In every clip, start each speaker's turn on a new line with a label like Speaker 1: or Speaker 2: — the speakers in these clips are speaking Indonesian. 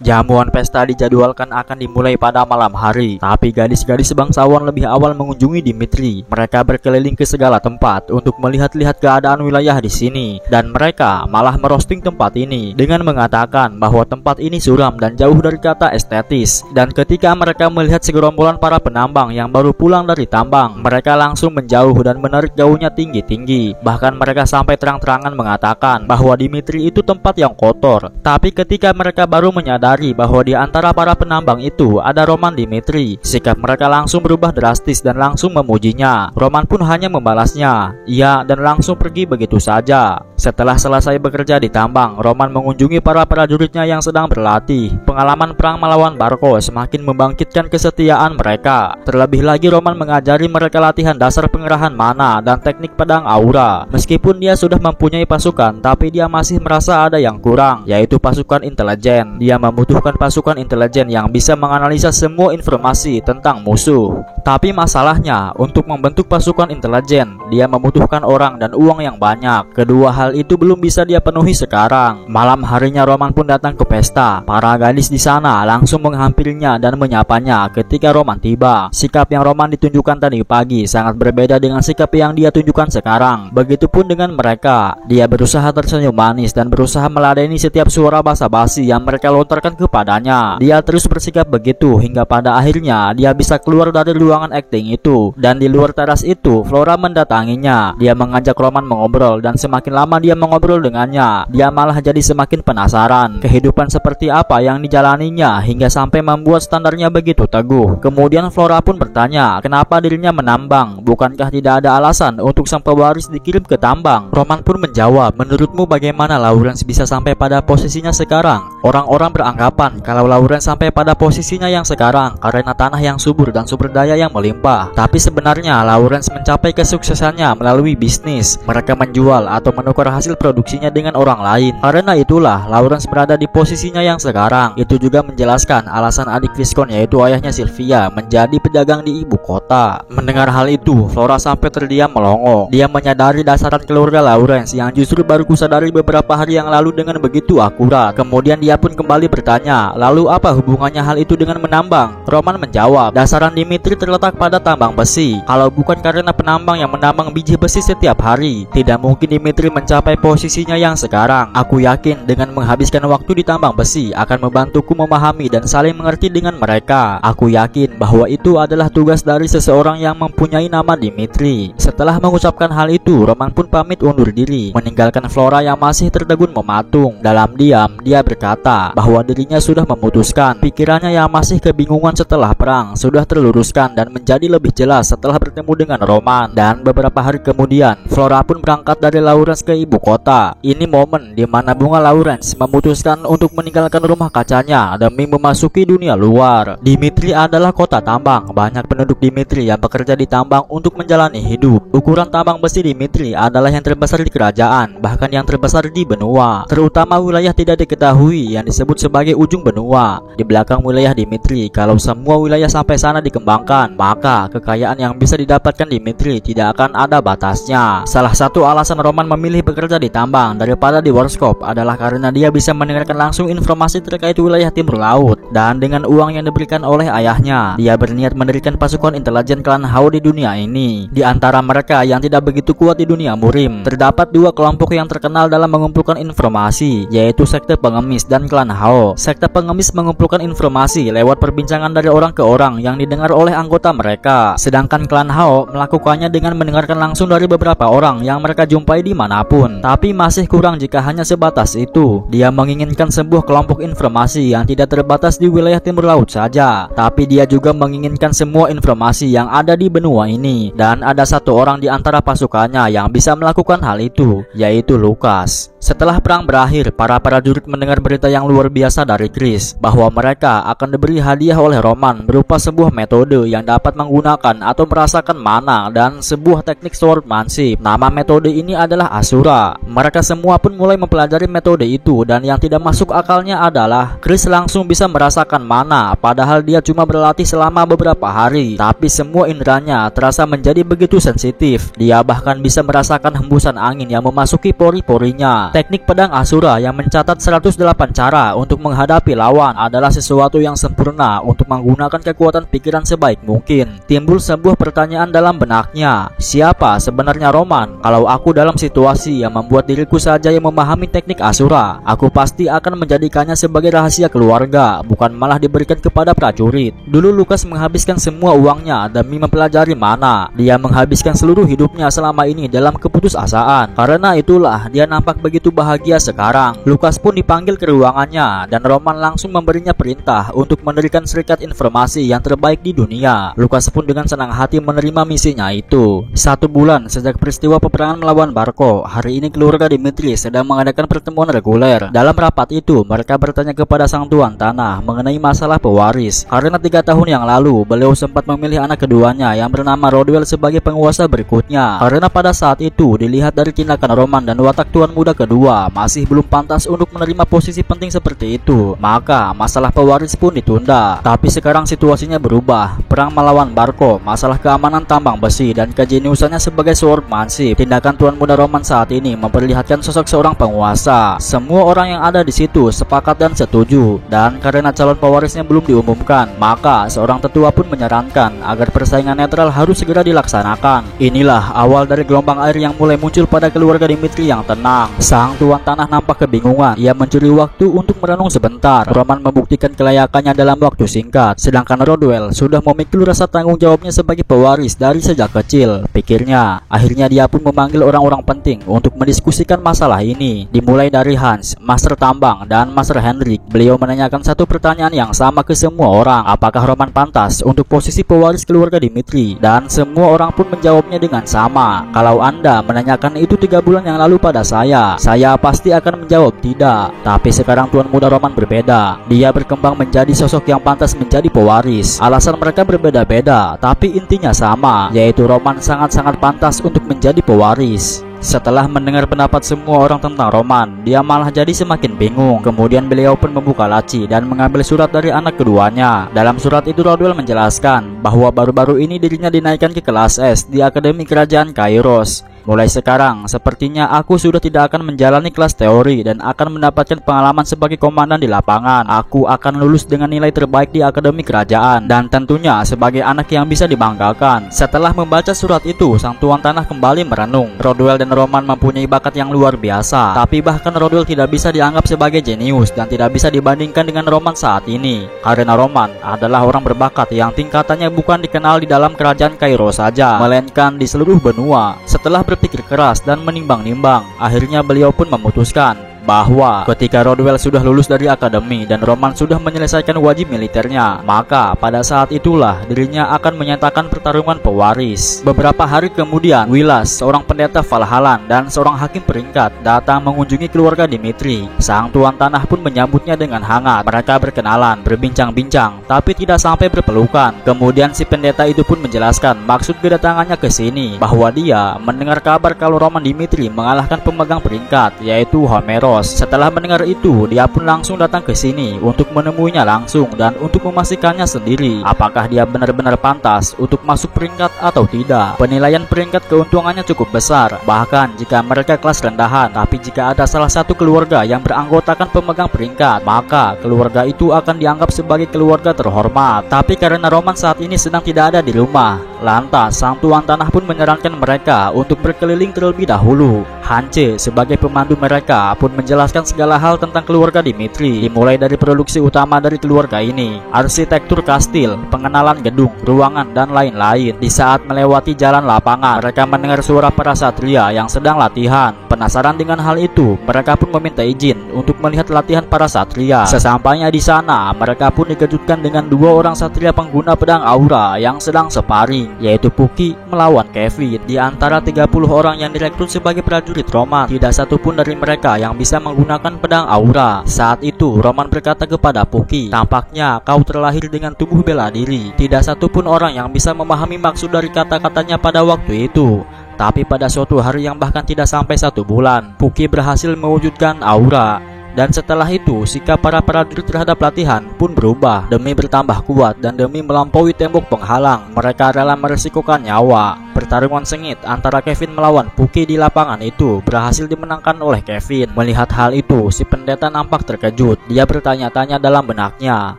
Speaker 1: Jamuan pesta dijadwalkan akan dimulai pada malam hari, tapi gadis-gadis bangsawan lebih awal mengunjungi Dimitri. Mereka berkeliling ke segala tempat untuk melihat-lihat keadaan wilayah di sini, dan mereka malah merosting tempat ini dengan mengatakan bahwa tempat ini suram dan jauh dari kata estetis. Dan ketika mereka melihat segerombolan para penambang yang baru pulang dari tambang, mereka langsung menjauh dan menarik gaunnya tinggi-tinggi. Bahkan mereka sampai terang-terangan mengatakan bahwa Dimitri itu tempat yang kotor. Tapi ketika mereka baru menyadari bahwa di antara para penambang itu ada Roman Dimitri, sikap mereka langsung berubah drastis dan langsung memujinya. Roman pun hanya membalasnya iya dan langsung pergi begitu saja. Setelah selesai bekerja di tambang, Roman mengunjungi para prajuritnya yang sedang berlatih. Pengalaman perang melawan Barco semakin membangkitkan kesetiaan mereka. Terlebih lagi Roman mengajari mereka latihan dasar pengerahan mana dan teknik pedang aura. Meskipun dia sudah mempunyai pasukan, tapi dia masih merasa ada yang kurang, yaitu pasukan intelijen. Dia membutuhkan pasukan intelijen yang bisa menganalisa semua informasi tentang musuh. Tapi masalahnya, untuk membentuk pasukan intelijen, dia membutuhkan orang dan uang yang banyak. Kedua hal itu belum bisa dia penuhi sekarang. Malam harinya Roman pun datang ke pesta. Para gadis di sana langsung menghampirinya dan menyapanya ketika Roman tiba. Sikap yang Roman ditunjukkan tadi pagi sangat berbeda dengan sikap yang dia tunjukkan sekarang. Begitupun dengan mereka. Dia berusaha tersenyum manis dan berusaha meladeni setiap suara basa-basi yang mereka lontarkan kepadanya. Dia terus bersikap begitu hingga pada akhirnya dia bisa keluar dari ruangan acting itu. Dan di luar teras itu, Flora mendatanginya. Dia mengajak Roman mengobrol, dan semakin lama dia mengobrol dengannya, dia malah jadi semakin penasaran kehidupan seperti apa yang dijalaninya hingga sampai membuat standarnya begitu teguh. Kemudian Flora pun bertanya kenapa dirinya menambang, bukankah tidak ada alasan untuk sang pewaris dikirim ke tambang. Roman pun menjawab, menurutmu bagaimana Lawrence bisa sampai pada posisinya sekarang? Orang-orang beranggapan kalau Lawrence sampai pada posisinya yang sekarang karena tanah yang subur dan sumber daya yang melimpah. Tapi sebenarnya Lawrence mencapai kesuksesannya melalui bisnis. Mereka menjual atau menukar hasil produksinya dengan orang lain. Karena itulah Lawrence berada di posisinya yang sekarang. Itu juga menjelaskan alasan adik Viscount yaitu ayahnya Sylvia menjadi pedagang di ibu kota. Mendengar hal itu, Flora sampai terdiam melongo. Dia menyadari dasaran keluarga Lawrence yang justru baru kusadari beberapa hari yang lalu dengan begitu akurat. Kemudian dia pun kembali bertanya, lalu apa hubungannya hal itu dengan menambang? Roman menjawab, dasaran Dimitri terletak pada tambang besi. Kalau bukan karena penambang yang menambang biji besi setiap hari, tidak mungkin Dimitri mencapai posisinya yang sekarang. Aku yakin dengan menghabiskan waktu di tambang besi akan membantuku memahami dan saling mengerti dengan mereka. Aku yakin bahwa itu adalah tugas dari seseorang yang mempunyai nama Dimitri. Setelah mengucapkan hal itu, Roman pun pamit undur diri, meninggalkan Flora yang masih tertegun mematung. Dalam diam, dia berkata bahwa dirinya sudah memutuskan. Pikirannya yang masih kebingungan setelah perang sudah terluruskan dan menjadi lebih jelas setelah bertemu dengan Roman. Dan beberapa hari kemudian, Flora pun berangkat dari Lawrence ke ibu kota. Ini momen di mana bunga Lawrence memutuskan untuk meninggalkan rumah kacanya demi memasuki dunia luar. Dimitri adalah kota tambang. Banyak penduduk Dimitri yang bekerja di tambang untuk menjalani hidup. Ukuran tambang besi Dimitri adalah yang terbesar di kerajaan, bahkan yang terbesar di benua. Terutama wilayah tidak diketahui yang disebut sebagai ujung benua. Di belakang wilayah Dimitri, kalau semua wilayah sampai sana dikembangkan, maka kekayaan yang bisa didapatkan Dimitri tidak akan ada batasnya. Salah satu alasan Roman memilih bekerja di tambang daripada di Warscope adalah karena dia bisa mendengarkan langsung informasi terkait wilayah timur laut. Dan dengan uang yang diberikan oleh ayahnya, dia berniat mendirikan pasukan intelijen klan Hao di dunia ini. Di antara mereka yang tidak begitu kuat di dunia Murim, terdapat dua kelompok yang terkenal dalam mengumpulkan informasi, yaitu sekte pengemis dan klan Hao. Sekte pengemis mengumpulkan informasi lewat perbincangan dari orang ke orang yang didengar oleh anggota mereka. Sedangkan klan Hao melakukannya dengan mendengarkan langsung dari beberapa orang yang mereka jumpai dimanapun. Tapi masih kurang jika hanya sebatas itu. Dia menginginkan sebuah kelompok informasi yang tidak terbatas di wilayah timur laut saja, tapi dia juga menginginkan semua informasi yang ada di benua ini. Dan ada satu orang di antara pasukannya yang bisa melakukan hal itu, yaitu Lucas. Setelah perang berakhir, para prajurit mendengar berita yang luar biasa dari Chris bahwa mereka akan diberi hadiah oleh Roman berupa sebuah metode yang dapat menggunakan atau merasakan mana dan sebuah teknik swordmanship. Nama metode ini adalah Asura. Mereka semua pun mulai mempelajari metode itu, dan yang tidak masuk akalnya adalah Chris langsung bisa merasakan mana padahal dia cuma berlatih selama beberapa hari. Tapi semua inderanya terasa menjadi begitu sensitif. Dia bahkan bisa merasakan hembusan angin yang memasuki pori-porinya. Teknik pedang Asura yang mencatat 108 cara untuk menghadapi lawan adalah sesuatu yang sempurna untuk menggunakan kekuatan pikiran sebaik mungkin. Timbul sebuah pertanyaan dalam benaknya, siapa sebenarnya Roman? Kalau aku dalam situasi yang membuat diriku saja yang memahami teknik Asura, aku pasti akan menjadikannya sebagai rahasia keluarga, bukan malah diberikan kepada prajurit. Dulu Lukas menghabiskan semua uangnya demi mempelajari mana. Dia menghabiskan seluruh hidupnya selama ini dalam keputusasaan. Karena itulah dia nampak begitu bahagia sekarang. Lukas pun dipanggil ke ruangannya dan Roman langsung memberinya perintah untuk mendirikan serikat informasi yang terbaik di dunia. Lukas pun dengan senang hati menerima misinya itu. 1 bulan sejak peristiwa peperangan melawan Barco, hari ini keluarga Dimitri sedang mengadakan pertemuan reguler. Dalam rapat itu, mereka bertanya kepada sang tuan tanah mengenai masalah pewaris. Karena 3 tahun yang lalu, beliau sempat memilih anak keduanya yang bernama Rodwell sebagai penguasa berikutnya. Karena pada saat itu, dilihat dari tindakan Roman dan watak tuan muda kedua masih belum pantas untuk menerima posisi penting seperti itu, maka masalah pewaris pun ditunda. Tapi sekarang situasinya berubah. Perang melawan Barco, masalah keamanan tambang besi, dan kejeniusannya sebagai swordmanship. Tindakan tuan muda Roman saat ini memperlihatkan sosok seorang penguasa. Semua orang yang ada di situ sepakat dan setuju. Dan karena calon pewarisnya belum diumumkan, maka seorang tetua pun menyarankan agar persaingan netral harus segera dilaksanakan. Inilah awal dari gelombang air yang mulai muncul pada keluarga Dimitri yang tenang. Sang tuan tanah nampak kebingungan. Ia mencuri waktu untuk merenung sebentar. Roman membuktikan kelayakannya dalam waktu singkat, sedangkan Rodwell sudah memikul rasa tanggung jawabnya sebagai pewaris dari sejak kecil, pikirnya. Akhirnya dia pun memanggil orang-orang penting untuk mendiskusikan masalah ini. Dimulai dari Hans, Master Tambang, dan Master Hendrik. Beliau menanyakan satu pertanyaan yang sama ke semua orang, apakah Roman pantas untuk posisi pewaris keluarga Dimitri? Dan semua orang pun menjawabnya dengan sama. Kalau Anda menanyakan itu 3 bulan yang lalu pada saya pasti akan menjawab tidak. Tapi sekarang tuan muda Roman berbeda. Dia berkembang menjadi sosok yang pantas menjadi pewaris. Alasan mereka berbeda-beda, tapi intinya sama, yaitu Roman sangat-sangat pantas untuk menjadi pewaris. Setelah mendengar pendapat semua orang tentang Roman, dia malah jadi semakin bingung. Kemudian beliau pun membuka laci dan mengambil surat dari anak keduanya. Dalam surat itu Rodwell menjelaskan bahwa baru-baru ini dirinya dinaikkan ke kelas S di Akademi Kerajaan Kairos. Mulai sekarang, sepertinya aku sudah tidak akan menjalani kelas teori dan akan mendapatkan pengalaman sebagai komandan di lapangan. Aku akan lulus dengan nilai terbaik di Akademi Kerajaan dan tentunya sebagai anak yang bisa dibanggakan. Setelah membaca surat itu, sang tuan tanah kembali merenung. Rodwell dan Roman mempunyai bakat yang luar biasa, tapi bahkan Rodwell tidak bisa dianggap sebagai jenius dan tidak bisa dibandingkan dengan Roman saat ini. Karena Roman adalah orang berbakat yang tingkatannya bukan dikenal di dalam kerajaan Kairos saja, melainkan di seluruh benua. Setelah berpikir keras dan menimbang-nimbang, akhirnya beliau pun memutuskan bahwa ketika Rodwell sudah lulus dari akademi dan Roman sudah menyelesaikan wajib militernya, maka pada saat itulah dirinya akan menyatakan pertarungan pewaris. Beberapa hari kemudian, Wilas, seorang pendeta Valhallan dan seorang hakim peringkat, datang mengunjungi keluarga Dimitri. Sang tuan tanah pun menyambutnya dengan hangat. Mereka berkenalan, berbincang-bincang, tapi tidak sampai berpelukan. Kemudian si pendeta itu pun menjelaskan maksud kedatangannya ke sini, bahwa dia mendengar kabar kalau Roman Dimitri mengalahkan pemegang peringkat, yaitu Homeros. Setelah mendengar itu, dia pun langsung datang ke sini untuk menemuinya langsung dan untuk memastikannya sendiri apakah dia benar-benar pantas untuk masuk peringkat atau tidak. Penilaian peringkat keuntungannya cukup besar, bahkan jika mereka kelas rendahan. Tapi jika ada salah satu keluarga yang beranggotakan pemegang peringkat, maka keluarga itu akan dianggap sebagai keluarga terhormat. Tapi karena Roman saat ini sedang tidak ada di rumah, lantas sang tuan tanah pun menyarankan mereka untuk berkeliling terlebih dahulu. Hance sebagai pemandu mereka pun menjelaskan segala hal tentang keluarga Dimitri, dimulai dari produksi utama dari keluarga ini, arsitektur kastil, pengenalan gedung, ruangan, dan lain-lain. Di saat melewati jalan lapangan, mereka mendengar suara para satria yang sedang latihan. Penasaran dengan hal itu, mereka pun meminta izin untuk melihat latihan para satria. Sesampainya di sana, mereka pun dikejutkan dengan 2 orang satria pengguna pedang aura yang sedang sparring, yaitu Puki melawan Kevin. Di antara 30 orang yang direkrut sebagai prajurit Roman, tidak satupun dari mereka yang bisa menggunakan pedang aura. Saat itu Roman berkata kepada Puki, tampaknya kau terlahir dengan tubuh bela diri. Tidak satupun orang yang bisa memahami maksud dari kata-katanya pada waktu itu. Tapi pada suatu hari yang bahkan tidak sampai 1 bulan, Puki berhasil mewujudkan aura. Dan setelah itu, sikap para prajurit terhadap latihan pun berubah. Demi bertambah kuat dan demi melampaui tembok penghalang, mereka rela meresikokan nyawa. Pertarungan sengit antara Kevin melawan Puki di lapangan itu berhasil dimenangkan oleh Kevin. Melihat hal itu, si pendeta nampak terkejut. Dia bertanya-tanya dalam benaknya.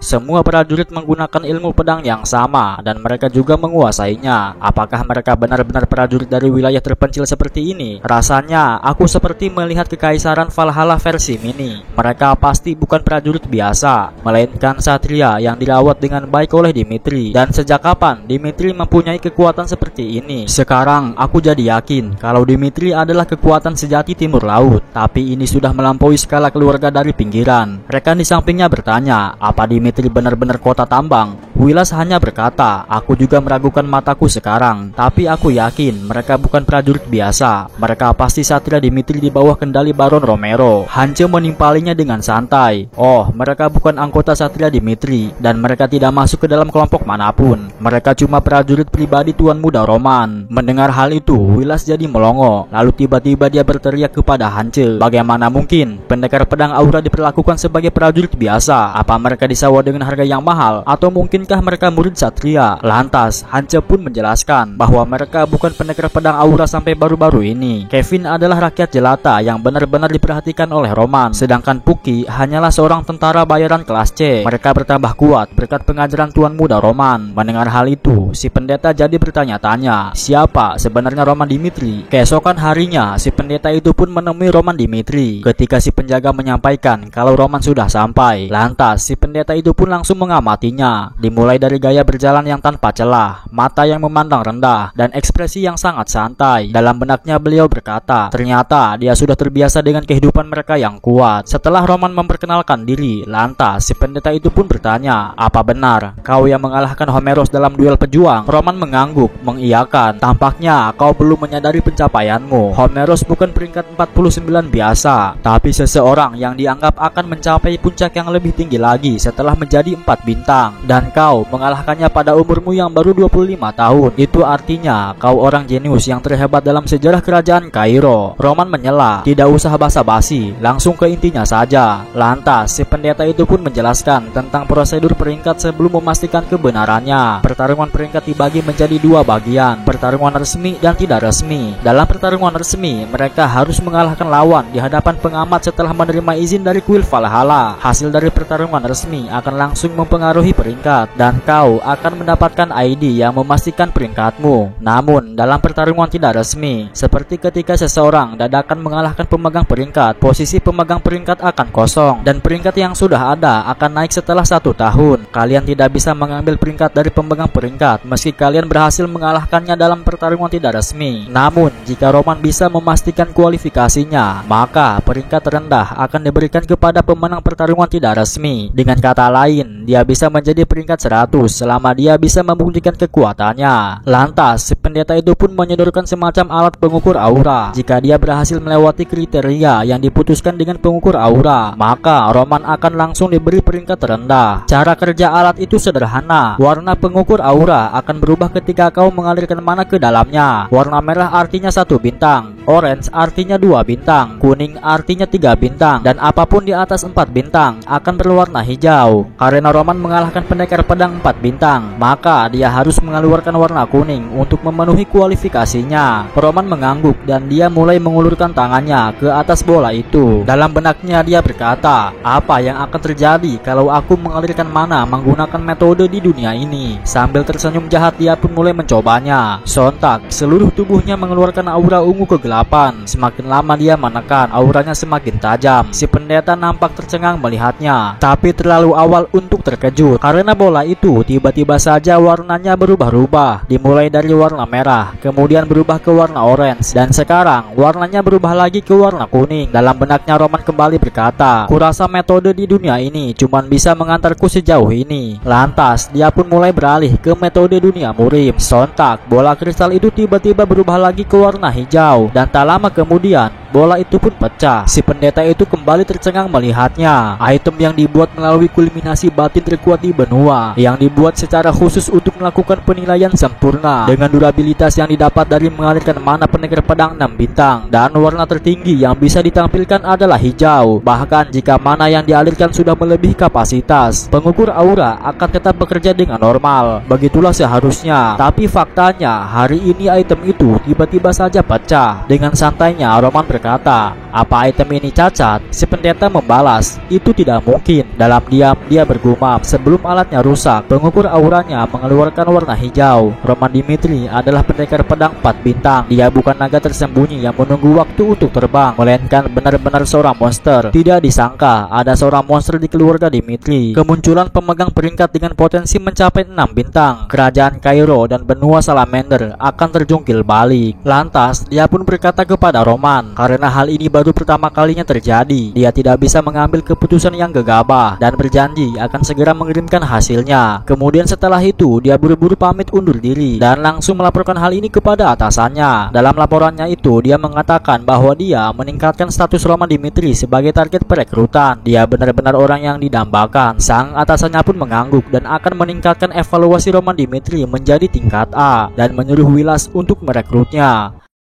Speaker 1: Semua prajurit menggunakan ilmu pedang yang sama dan mereka juga menguasainya. Apakah mereka benar-benar prajurit dari wilayah terpencil seperti ini? Rasanya aku seperti melihat kekaisaran Valhalla versi mini. Mereka pasti bukan prajurit biasa, melainkan satria yang dirawat dengan baik oleh Dimitri. Dan sejak kapan Dimitri mempunyai kekuatan seperti ini? Sekarang aku jadi yakin kalau Dimitri adalah kekuatan sejati timur laut. Tapi ini sudah melampaui skala keluarga dari pinggiran. Rekan di sampingnya bertanya, apa Dimitri benar-benar kota tambang? Wilas hanya berkata, aku juga meragukan mataku sekarang. Tapi aku yakin mereka bukan prajurit biasa. Mereka pasti satria Dimitri di bawah kendali Baron Romero. Hance menimpalinya dengan santai. Oh, mereka bukan anggota satria Dimitri dan mereka tidak masuk ke dalam kelompok manapun. Mereka cuma prajurit pribadi Tuan Muda Roman. Mendengar hal itu, Wilas jadi melongo. Lalu tiba-tiba dia berteriak kepada Hance, bagaimana mungkin pendekar pedang aura diperlakukan sebagai prajurit biasa? Apa mereka disewa dengan harga yang mahal? Atau mungkinkah mereka murid satria? Lantas, Hance pun menjelaskan bahwa mereka bukan pendekar pedang aura sampai baru-baru ini. Kevin adalah rakyat jelata yang benar-benar diperhatikan oleh Roman, sedangkan Puki hanyalah seorang tentara bayaran kelas C. Mereka bertambah kuat berkat pengajaran Tuan Muda Roman. Mendengar hal itu, si pendeta jadi bertanya-tanya, siapa sebenarnya Roman Dimitri? Keesokan harinya, si pendeta itu pun menemui Roman Dimitri. Ketika si penjaga menyampaikan kalau Roman sudah sampai, lantas si pendeta itu pun langsung mengamatinya. Dimulai dari gaya berjalan yang tanpa celah, mata yang memandang rendah, dan ekspresi yang sangat santai. Dalam benaknya beliau berkata, ternyata dia sudah terbiasa dengan kehidupan mereka yang kuat. Setelah Roman memperkenalkan diri, lantas si pendeta itu pun bertanya, apa benar kau yang mengalahkan Homeros dalam duel pejuang? Roman mengangguk, mengiyakan. Tampaknya kau belum menyadari pencapaianmu. Homeros bukan peringkat 49 biasa, tapi seseorang yang dianggap akan mencapai puncak yang lebih tinggi lagi setelah menjadi 4 bintang. Dan kau mengalahkannya pada umurmu yang baru 25 tahun. Itu artinya kau orang jenius yang terhebat dalam sejarah kerajaan Kairo. Roman menyela, tidak usah basa-basi, langsung ke intinya saja. Lantas si pendeta itu pun menjelaskan tentang prosedur peringkat sebelum memastikan kebenarannya. Pertarungan peringkat dibagi menjadi 2 bagian, pertarungan resmi dan tidak resmi. Dalam pertarungan resmi, mereka harus mengalahkan lawan di hadapan pengamat setelah menerima izin dari kuil Valhalla. Hasil dari pertarungan resmi akan langsung mempengaruhi peringkat dan kau akan mendapatkan ID yang memastikan peringkatmu. Namun dalam pertarungan tidak resmi, seperti ketika seseorang dadakan mengalahkan pemegang peringkat, posisi pemegang peringkat akan kosong dan peringkat yang sudah ada akan naik setelah 1 tahun. Kalian tidak bisa mengambil peringkat dari pemegang peringkat meski kalian berhasil mengalahkannya dalam pertarungan tidak resmi. Namun jika Roman bisa memastikan kualifikasinya, maka peringkat terendah akan diberikan kepada pemenang pertarungan tidak resmi. Dengan kata lain, dia bisa menjadi peringkat 100 selama dia bisa membuktikan kekuatannya. Lantas si pendeta itu pun menyodorkan semacam alat pengukur aura. Jika dia berhasil melewati kriteria yang diputuskan dengan pengukur aura, maka Roman akan langsung diberi peringkat terendah. Cara kerja alat itu sederhana. Warna pengukur aura akan berubah ketika kau mengalirkan mana ke dalamnya. Warna merah artinya 1 bintang, orange artinya 2 bintang, kuning artinya 3 bintang, dan apapun di atas 4 bintang akan berwarna hijau. Karena Roman mengalahkan pendekar pedang 4 bintang, maka dia harus mengeluarkan warna kuning untuk memenuhi kualifikasinya. Roman mengangguk dan dia mulai mengulurkan tangannya ke atas bola itu. Dalam benaknya dia berkata, apa yang akan terjadi kalau aku mengalirkan mana menggunakan metode di dunia ini? Sambil tersenyum jahat dia pun mulai mencobanya. Sontak seluruh tubuhnya mengeluarkan aura ungu kegelapan. Semakin lama dia menekan, auranya semakin tajam. Si pendeta nampak tercengang melihatnya, tapi terlalu awal untuk terkejut karena bola itu tiba-tiba saja warnanya berubah-ubah. Dimulai dari warna merah, kemudian berubah ke warna orange, dan sekarang warnanya berubah lagi ke warna kuning. Dalam benaknya Roman kembali berkata, kurasa metode di dunia ini cuman bisa mengantarku sejauh ini. Lantas dia pun mulai beralih ke metode dunia murim. Sontak bola kristal itu tiba-tiba berubah lagi ke warna hijau, dan tak lama kemudian bola itu pun pecah. Si pendeta itu kembali tercengang melihatnya. Item yang dibuat melalui kulminasi batin terkuat di benua, yang dibuat secara khusus untuk melakukan penilaian sempurna dengan durabilitas yang didapat dari mengalirkan mana pendekar pedang 6 bintang, dan warna tertinggi yang bisa ditampilkan adalah hijau. Bahkan jika mana yang dialirkan sudah melebihi kapasitas, pengukur aura akan tetap bekerja dengan normal. Begitulah seharusnya. Tapi faktanya hari ini item itu tiba-tiba saja pecah. Dengan santainya Roman berkata, "Apa item ini cacat?" Si pendeta membalas, "Itu tidak mungkin." Dalam diam dia bergumam. Sebelum alatnya rusak, pengukur auranya mengeluarkan warna hijau. Roman Dimitri adalah pendekar pedang 4 bintang. Dia bukan naga tersembunyi yang menunggu waktu untuk terbang, melainkan benar-benar seorang monster. Tidak disangka ada seorang monster di keluarga Dimitri. Kemunculan pemegang peringkat dengan potensi mencapai 6 bintang, kerajaan Kairo dan benua Salamander akan terjungkil balik. Lantas dia pun berkata kepada Roman, karena hal ini baru pertama kalinya terjadi, dia tidak bisa mengambil keputusan yang gegabah dan berjanji akan segera mengirimkan hasilnya. Kemudian setelah itu dia buru-buru pamit undur diri dan langsung melaporkan hal ini kepada atasannya. Dalam laporannya itu dia mengatakan bahwa dia meningkatkan status Roman Dimitri sebagai target perekrutan. Dia benar-benar orang yang didambakan. Sang atasannya pun mengangguk dan akan meningkatkan evaluasi Roman Dimitri menjadi tingkat A dan menyuruh Wilas untuk merekrutnya.